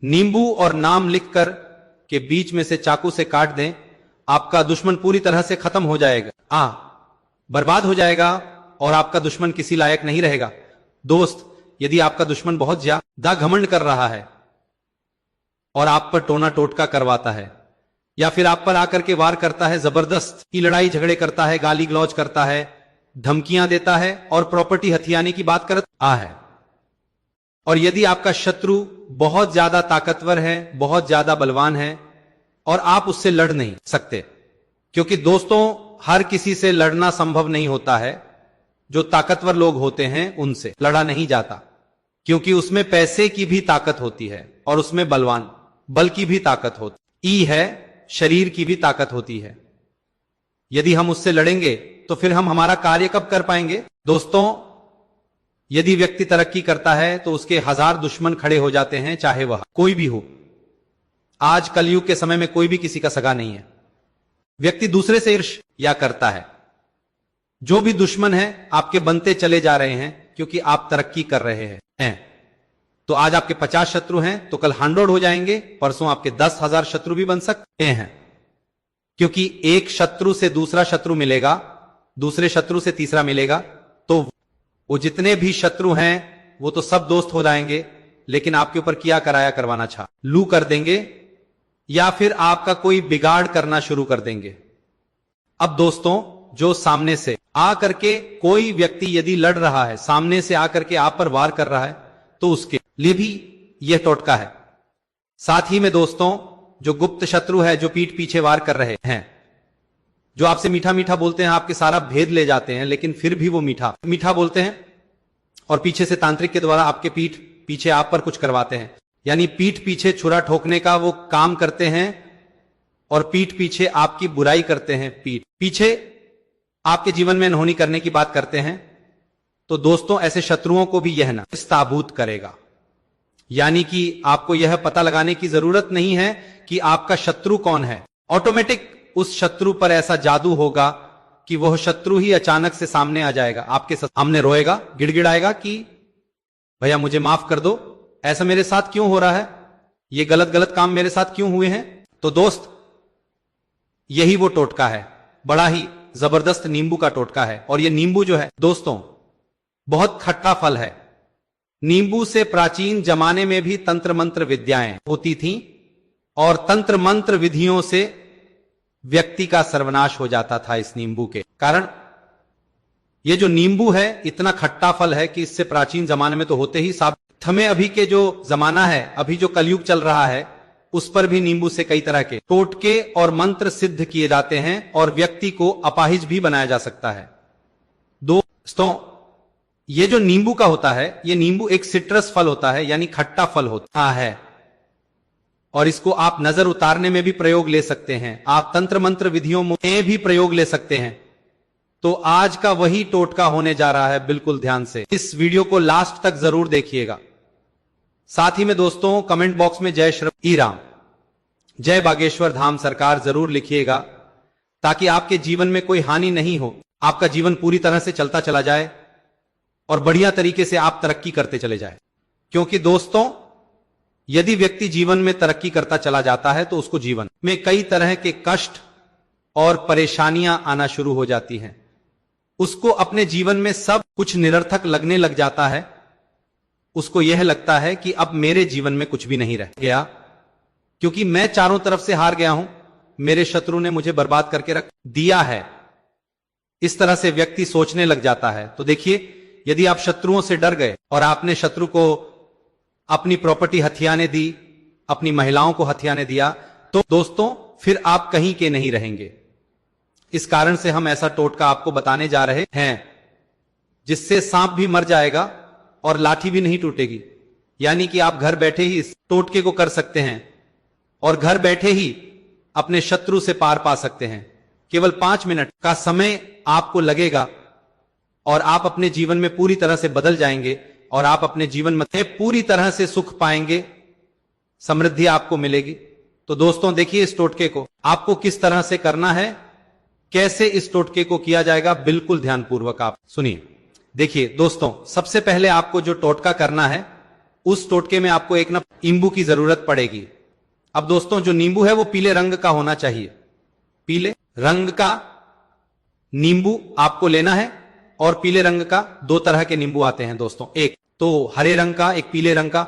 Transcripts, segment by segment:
नींबू और नाम लिखकर के बीच में से चाकू से काट दें, आपका दुश्मन पूरी तरह से खत्म हो जाएगा, बर्बाद हो जाएगा और आपका दुश्मन किसी लायक नहीं रहेगा। दोस्त, यदि आपका दुश्मन बहुत ज्यादा घमंड कर रहा है और आप पर टोना टोटका करवाता है या फिर आप पर आकर के वार करता है, जबरदस्त की लड़ाई झगड़े करता है, गाली गलौज करता है, धमकियां देता है और प्रॉपर्टी हथियाने की बात करता है, और यदि आपका शत्रु बहुत ज्यादा ताकतवर है, बहुत ज्यादा बलवान है और आप उससे लड़ नहीं सकते, क्योंकि दोस्तों हर किसी से लड़ना संभव नहीं होता है। जो ताकतवर लोग होते हैं उनसे लड़ा नहीं जाता, क्योंकि उसमें पैसे की भी ताकत होती है और उसमें बल की भी ताकत होती है, शरीर की भी ताकत होती है। यदि हम उससे लड़ेंगे तो फिर हम हमारा कार्य कब कर पाएंगे? दोस्तों, यदि व्यक्ति तरक्की करता है तो उसके 1000 दुश्मन खड़े हो जाते हैं, चाहे वह कोई भी हो। आज कलयुग के समय में कोई भी किसी का सगा नहीं है। व्यक्ति दूसरे से ईर्ष्या करता है। जो भी दुश्मन है आपके बनते चले जा रहे हैं, क्योंकि आप तरक्की कर रहे हैं। तो आज आपके 50 शत्रु हैं तो कल 100 हो जाएंगे, परसों आपके 10,000 शत्रु भी बन सकते हैं, क्योंकि एक शत्रु से दूसरा शत्रु मिलेगा, दूसरे शत्रु से तीसरा मिलेगा, तो वो जितने भी शत्रु हैं वो तो सब दोस्त हो जाएंगे, लेकिन आपके ऊपर किया कराया करवाना चालू कर देंगे या फिर आपका कोई बिगाड़ करना शुरू कर देंगे। अब दोस्तों, जो सामने से आकर के कोई व्यक्ति यदि लड़ रहा है, सामने से आकर के आप पर वार कर रहा है, तो उसके लिए भी यह टोटका है। साथ ही में दोस्तों, जो गुप्त शत्रु है, जो पीठ पीछे वार कर रहे हैं, जो आपसे मीठा मीठा बोलते हैं, आपके सारा भेद ले जाते हैं, लेकिन फिर भी वो मीठा मीठा बोलते हैं और पीछे से तांत्रिक के द्वारा आपके पीठ पीछे आप पर कुछ करवाते हैं, यानी पीठ पीछे छुरा ठोकने का वो काम करते हैं और पीठ पीछे आपकी बुराई करते हैं, पीठ पीछे आपके जीवन में अनहोनी करने की बात करते हैं। तो दोस्तों, ऐसे शत्रुओं को भी यह ताबूत करेगा, यानी कि आपको यह पता लगाने की जरूरत नहीं है कि आपका शत्रु कौन है। ऑटोमेटिक उस शत्रु पर ऐसा जादू होगा कि वह शत्रु ही अचानक से सामने आ जाएगा, आपके सामने रोएगा, गिड़गिड़ाएगा कि भैया मुझे माफ कर दो, ऐसा मेरे साथ क्यों हो रहा है, ये गलत गलत काम मेरे साथ क्यों हुए हैं। तो दोस्त, यही वो टोटका है, बड़ा ही जबरदस्त नींबू का टोटका है। और ये नींबू जो है दोस्तों, बहुत खट्टा फल है। नींबू से प्राचीन जमाने में भी तंत्र मंत्र विद्याएं होती थीं और तंत्र मंत्र विधियों से व्यक्ति का सर्वनाश हो जाता था इस नींबू के कारण। ये जो नींबू है इतना खट्टा फल है कि इससे प्राचीन जमाने में तो होते ही साबित। हमें अभी के जो जमाना है, अभी जो कलयुग चल रहा है, उस पर भी नींबू से कई तरह के टोटके और मंत्र सिद्ध किए जाते हैं और व्यक्ति को अपाहिज भी बनाया जा सकता है। दोस्तों, ये जो नींबू का होता है, ये नींबू एक सिट्रस फल होता है, यानी खट्टा फल होता है, और इसको आप नजर उतारने में भी प्रयोग ले सकते हैं, आप तंत्र मंत्र विधियों में भी प्रयोग ले सकते हैं। तो आज का वही टोटका होने जा रहा है, बिल्कुल ध्यान से इस वीडियो को लास्ट तक जरूर देखिएगा। साथ ही में दोस्तों, कमेंट बॉक्स में जय श्री राम, जय बागेश्वर धाम सरकार जरूर लिखिएगा, ताकि आपके जीवन में कोई हानि नहीं हो, आपका जीवन पूरी तरह से चलता चला जाए और बढ़िया तरीके से आप तरक्की करते चले जाए। क्योंकि दोस्तों, यदि व्यक्ति जीवन में तरक्की करता चला जाता है तो उसको जीवन में कई तरह के कष्ट और परेशानियां आना शुरू हो जाती हैं। उसको अपने जीवन में सब कुछ निरर्थक लगने लग जाता है। उसको यह लगता है कि अब मेरे जीवन में कुछ भी नहीं रह गया, क्योंकि मैं चारों तरफ से हार गया हूं, मेरे शत्रु ने मुझे बर्बाद करके रख दिया है। इस तरह से व्यक्ति सोचने लग जाता है। तो देखिए, यदि आप शत्रुओं से डर गए और आपने शत्रु को अपनी प्रॉपर्टी हथियाने दी, अपनी महिलाओं को हथियाने दिया, तो दोस्तों फिर आप कहीं के नहीं रहेंगे। इस कारण से हम ऐसा टोटका आपको बताने जा रहे हैं जिससे सांप भी मर जाएगा और लाठी भी नहीं टूटेगी। यानी कि आप घर बैठे ही इस टोटके को कर सकते हैं और घर बैठे ही अपने शत्रु से पार पा सकते हैं। केवल 5 मिनट का समय आपको लगेगा और आप अपने जीवन में पूरी तरह से बदल जाएंगे और आप अपने जीवन में पूरी तरह से सुख पाएंगे, समृद्धि आपको मिलेगी। तो दोस्तों देखिए, इस टोटके को आपको किस तरह से करना है, कैसे इस टोटके को किया जाएगा, बिल्कुल ध्यानपूर्वक आप सुनिए। देखिए दोस्तों, सबसे पहले आपको जो टोटका करना है उस टोटके में आपको एक ना नींबू की जरूरत पड़ेगी। अब दोस्तों जो नींबू है वो पीले रंग का होना चाहिए। पीले रंग का नींबू आपको लेना है। और पीले रंग का दो तरह के नींबू आते हैं दोस्तों, एक तो हरे रंग का, एक पीले रंग का।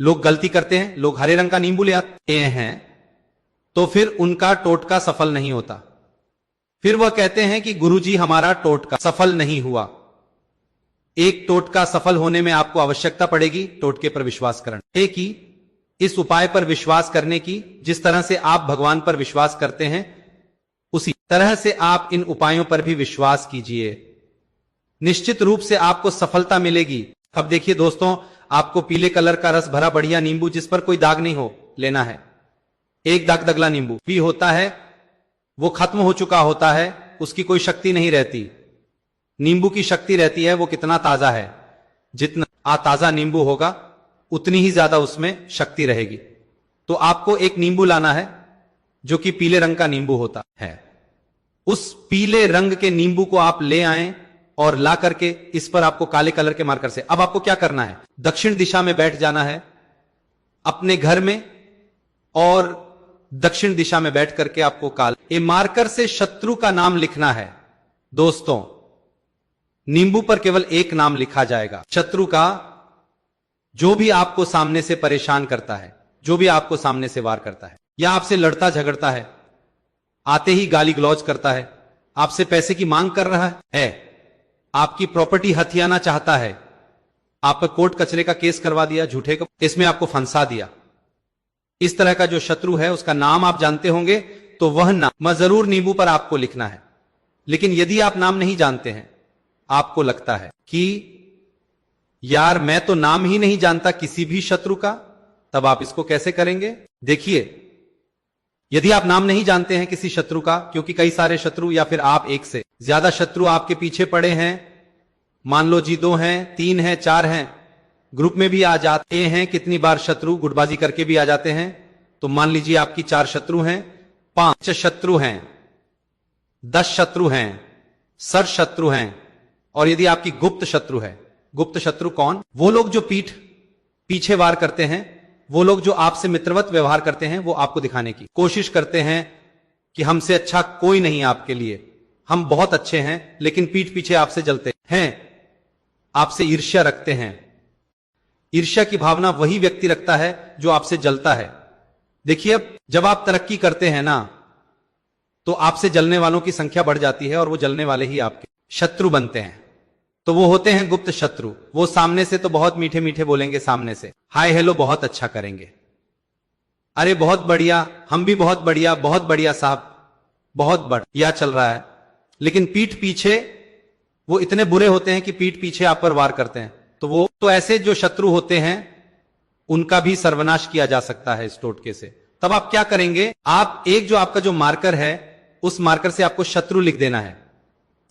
लोग गलती करते हैं, लोग हरे रंग का नींबू ले आते हैं तो फिर उनका टोटका सफल नहीं होता। फिर वह कहते हैं कि गुरुजी हमारा टोटका सफल नहीं हुआ। एक टोटका सफल होने में आपको आवश्यकता पड़ेगी टोटके पर विश्वास करने की, इस उपाय पर विश्वास करने की। जिस तरह से आप भगवान पर विश्वास करते हैं उसी तरह से आप इन उपायों पर भी विश्वास कीजिए, निश्चित रूप से आपको सफलता मिलेगी। अब देखिए दोस्तों, आपको पीले कलर का रस भरा बढ़िया नींबू जिस पर कोई दाग नहीं हो लेना है। एक दाग दगला नींबू भी होता है, वो खत्म हो चुका होता है, उसकी कोई शक्ति नहीं रहती। नींबू की शक्ति रहती है वो कितना ताजा है, जितना ताजा नींबू होगा उतनी ही ज्यादा उसमें शक्ति रहेगी। तो आपको एक नींबू लाना है जो कि पीले रंग का नींबू होता है। उस पीले रंग के नींबू को आप ले आएं और ला करके इस पर आपको काले कलर के मार्कर से, अब आपको क्या करना है, दक्षिण दिशा में बैठ जाना है अपने घर में और दक्षिण दिशा में बैठ करके आपको काले मार्कर से शत्रु का नाम लिखना है। दोस्तों नींबू पर केवल एक नाम लिखा जाएगा, शत्रु का, जो भी आपको सामने से परेशान करता है, जो भी आपको सामने से वार करता है या आपसे लड़ता झगड़ता है, आते ही गाली गलौज करता है, आपसे पैसे की मांग कर रहा है, आपकी प्रॉपर्टी हथियाना चाहता है, आप पर कोर्ट कचरे का केस करवा दिया, झूठे का, इसमें आपको फंसा दिया। इस तरह का जो शत्रु है उसका नाम आप जानते होंगे तो वह नाम जरूर नींबू पर आपको लिखना है। लेकिन यदि आप नाम नहीं जानते हैं, आपको लगता है कि यार मैं तो नाम ही नहीं जानता किसी भी शत्रु का, तब आप इसको कैसे करेंगे। देखिए, यदि आप नाम नहीं जानते हैं किसी शत्रु का, क्योंकि कई सारे शत्रु या फिर आप एक से ज्यादा शत्रु आपके पीछे पड़े हैं, मान लो जी 2 हैं, 3 हैं, 4 हैं, ग्रुप में भी आ जाते हैं, कितनी बार शत्रु गुटबाजी करके भी आ जाते हैं। तो मान लीजिए आपकी 4 शत्रु हैं, 5 शत्रु हैं, 10 शत्रु हैं, सर शत्रु हैं, और यदि आपकी गुप्त शत्रु है, गुप्त शत्रु कौन, वो लोग जो पीछे वार करते हैं, वो लोग जो आपसे मित्रवत व्यवहार करते हैं, वो आपको दिखाने की कोशिश करते हैं कि हमसे अच्छा कोई नहीं आपके लिए, हम बहुत अच्छे हैं, लेकिन पीठ पीछे आपसे जलते हैं, आपसे ईर्ष्या रखते हैं। ईर्ष्या की भावना वही व्यक्ति रखता है जो आपसे जलता है। देखिए, अब जब आप तरक्की करते हैं ना, तो आपसे जलने वालों की संख्या बढ़ जाती है और वो जलने वाले ही आपके शत्रु बनते हैं। तो वो होते हैं गुप्त शत्रु। वो सामने से तो बहुत मीठे मीठे बोलेंगे, सामने से हाय हेलो बहुत अच्छा करेंगे, अरे बहुत बढ़िया, हम भी बहुत बढ़िया साहब, बहुत बढ़िया चल रहा है, लेकिन पीठ पीछे वो इतने बुरे होते हैं कि पीठ पीछे आप पर वार करते हैं। तो ऐसे जो शत्रु होते हैं उनका भी सर्वनाश किया जा सकता है इस टोटके से। तब आप क्या करेंगे, आप एक जो आपका जो मार्कर है, उस मार्कर से आपको शत्रु लिख देना है।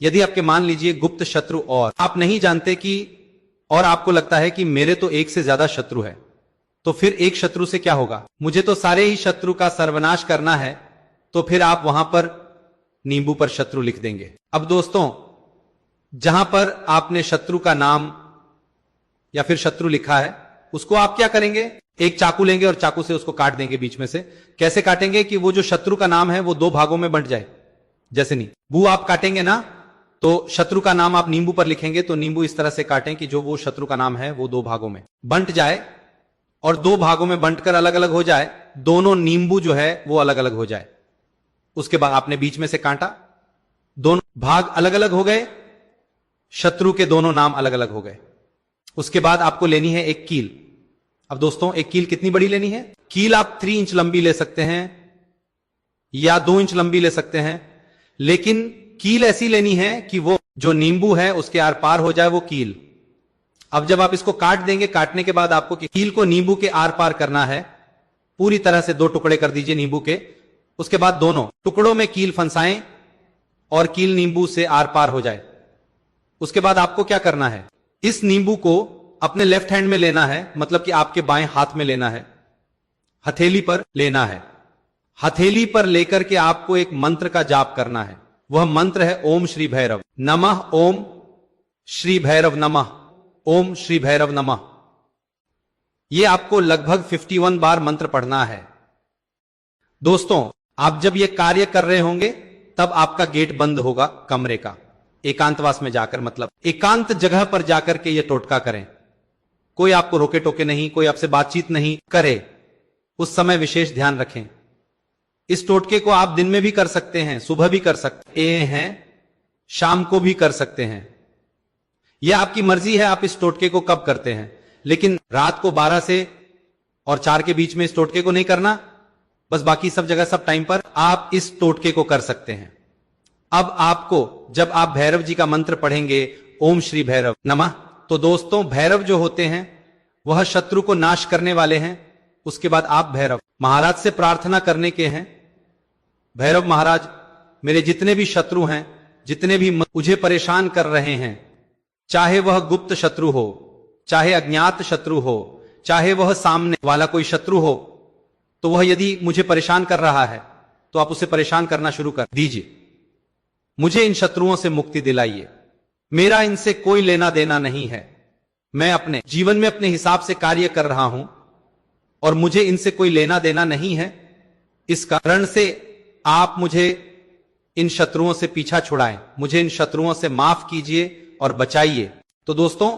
यदि आपके मान लीजिए गुप्त शत्रु और आप नहीं जानते कि, और आपको लगता है कि मेरे तो एक से ज्यादा शत्रु है, तो फिर एक शत्रु से क्या होगा, मुझे तो सारे ही शत्रु का सर्वनाश करना है, तो फिर आप वहां पर नींबू पर शत्रु लिख देंगे। अब दोस्तों, जहां पर आपने शत्रु का नाम या फिर शत्रु लिखा है, उसको आप क्या करेंगे, एक चाकू लेंगे और चाकू से उसको काट देंगे बीच में से। कैसे काटेंगे कि वो जो शत्रु का नाम है वो 2 भागों में बंट जाए। जैसे नींबू आप काटेंगे ना, तो शत्रु का नाम आप नींबू पर लिखेंगे, तो नींबू इस तरह से काटें कि जो वो शत्रु का नाम है वो 2 भागों में बंट जाए, और 2 भागों में बंटकर अलग अलग हो जाए, दोनों नींबू जो है वो अलग अलग हो जाए। उसके बाद आपने बीच में से काटा, दोनों भाग अलग अलग हो गए, शत्रु के दोनों नाम अलग अलग हो गए। उसके बाद आपको लेनी है एक कील। अब दोस्तों, एक कील कितनी बड़ी लेनी है, कील आप 3 इंच लंबी ले सकते हैं या 2 इंच लंबी ले सकते हैं, लेकिन कील ऐसी लेनी है कि वो जो नींबू है उसके आर पार हो जाए वो कील। अब जब आप इसको काट देंगे, काटने के बाद आपको कील को नींबू के आर पार करना है, पूरी तरह से 2 टुकड़े कर दीजिए नींबू के। उसके बाद दोनों टुकड़ों में कील फंसाएं और कील नींबू से आर पार हो जाए। उसके बाद आपको क्या करना है, इस नींबू को अपने लेफ्ट हैंड में लेना है, मतलब कि आपके बाएं हाथ में लेना है, हथेली पर लेना है। हथेली पर लेकर के आपको एक मंत्र का जाप करना है। वह मंत्र है ओम श्री भैरव नमः, ओम श्री भैरव नमः, ओम श्री भैरव नमः। ये आपको लगभग 51 बार मंत्र पढ़ना है। दोस्तों, आप जब ये कार्य कर रहे होंगे तब आपका गेट बंद होगा कमरे का, एकांतवास में जाकर, मतलब एकांत जगह पर जाकर के ये टोटका करें। कोई आपको रोके टोके नहीं, कोई आपसे बातचीत नहीं करे, उस समय विशेष ध्यान रखें। इस टोटके को आप दिन में भी कर सकते हैं, सुबह भी कर सकते हैं, शाम को भी कर सकते हैं। यह आपकी मर्जी है आप इस टोटके को कब करते हैं, लेकिन रात को 12 से और 4 के बीच में इस टोटके को नहीं करना। बस बाकी सब जगह सब टाइम पर आप इस टोटके को कर सकते हैं। अब आपको जब आप भैरव जी का मंत्र पढ़ेंगे, ओम श्री भैरव नमः, तो दोस्तों भैरव जो होते हैं वह शत्रु को नाश करने वाले हैं। उसके बाद आप भैरव महाराज से प्रार्थना करने के हैं, भैरव महाराज मेरे जितने भी शत्रु हैं, जितने भी मुझे परेशान कर रहे हैं, चाहे वह गुप्त शत्रु हो, चाहे अज्ञात शत्रु हो, चाहे वह सामने वाला कोई शत्रु हो, तो वह यदि मुझे परेशान कर रहा है तो आप उसे परेशान करना शुरू कर दीजिए। मुझे इन शत्रुओं से मुक्ति दिलाइए, मेरा इनसे कोई लेना देना नहीं है, मैं अपने जीवन में अपने हिसाब से कार्य कर रहा हूं और मुझे इनसे कोई लेना देना नहीं है। इस कारण से आप मुझे इन शत्रुओं से पीछा छुड़ाएं, मुझे इन शत्रुओं से माफ कीजिए और बचाइए। तो दोस्तों,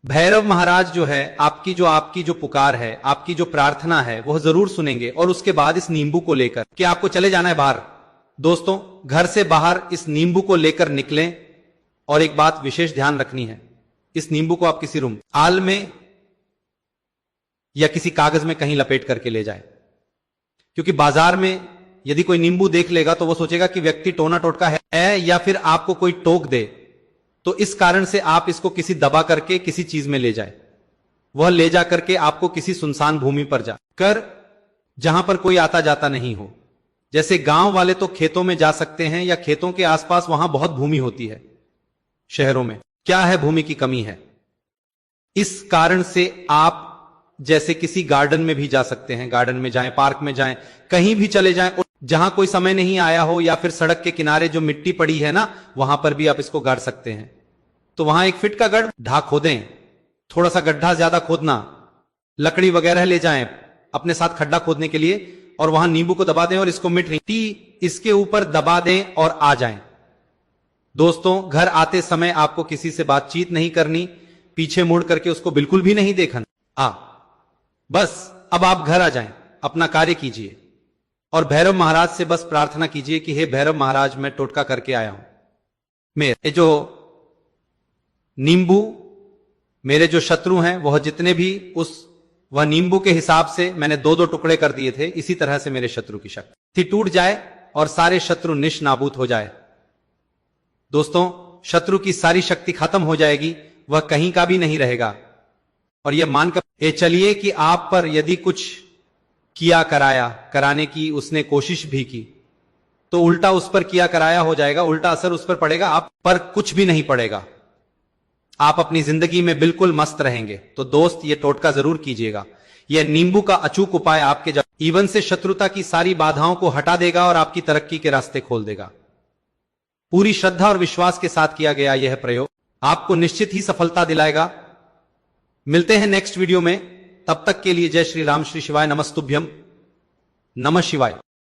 भैरव महाराज जो है आपकी जो पुकार है, आपकी जो प्रार्थना है, वह जरूर सुनेंगे। और उसके बाद इस नींबू को लेकर कि आपको चले जाना है बाहर, दोस्तों घर से बाहर इस नींबू को लेकर निकलें। और एक बात विशेष ध्यान रखनी है, इस नींबू को आप किसी रूम आल में या किसी कागज में कहीं लपेट करके ले जाएं, क्योंकि बाजार में यदि कोई नींबू देख लेगा तो वो सोचेगा कि व्यक्ति टोना टोटका है या फिर आपको कोई टोक दे। तो इस कारण से आप इसको किसी दबा करके किसी चीज में ले जाए, वह ले जा करके आपको किसी सुनसान भूमि पर जाकर, जहां पर कोई आता जाता नहीं हो। जैसे गांव वाले तो खेतों में जा सकते हैं या खेतों के आसपास वहां बहुत भूमि होती है, शहरों में क्या है, भूमि की कमी है। इस कारण से आप जैसे किसी गार्डन में भी जा सकते हैं, गार्डन में जाएं, पार्क में जाएं, कहीं भी चले जाएं, जहां कोई समय नहीं आया हो, या फिर सड़क के किनारे जो मिट्टी पड़ी है ना, वहां पर भी आप इसको गाड़ सकते हैं। तो वहां 1 फीट का गड्ढा खोदें, थोड़ा सा गड्ढा ज्यादा खोदना, लकड़ी वगैरह ले जाएं अपने साथ खड्डा खोदने के लिए, और वहां नींबू को दबा दें और इसको मिट्टी इसके ऊपर दबा दें और आ जाएं। दोस्तों, घर आते समय आपको किसी से बातचीत नहीं करनी, पीछे मुड़ करके उसको बिल्कुल भी नहीं देखना। बस अब आप घर आ जाएं, अपना कार्य कीजिए और भैरव महाराज से बस प्रार्थना कीजिए कि हे भैरव महाराज, मैं टोटका करके आया हूं, मेरे जो नींबू, मेरे जो शत्रु हैं, वह जितने भी वह नींबू के हिसाब से मैंने 2-2 टुकड़े कर दिए थे, इसी तरह से मेरे शत्रु की शक्ति टूट जाए और सारे शत्रु निश नाबूद हो जाए। दोस्तों, शत्रु की सारी शक्ति खत्म हो जाएगी, वह कहीं का भी नहीं रहेगा। और यह मानकर चलिए कि आप पर यदि कुछ किया कराने की उसने कोशिश भी की, तो उल्टा उस पर किया कराया हो जाएगा, उल्टा असर उस पर पड़ेगा, आप पर कुछ भी नहीं पड़ेगा, आप अपनी जिंदगी में बिल्कुल मस्त रहेंगे। तो दोस्त, ये टोटका जरूर कीजिएगा। यह नींबू का अचूक उपाय आपके जीवन से शत्रुता की सारी बाधाओं को हटा देगा और आपकी तरक्की के रास्ते खोल देगा। पूरी श्रद्धा और विश्वास के साथ किया गया यह प्रयोग आपको निश्चित ही सफलता दिलाएगा। मिलते हैं नेक्स्ट वीडियो में, तब तक के लिए जय श्री राम, श्री शिवाय, नमस्तुभ्यम, नमः शिवाय।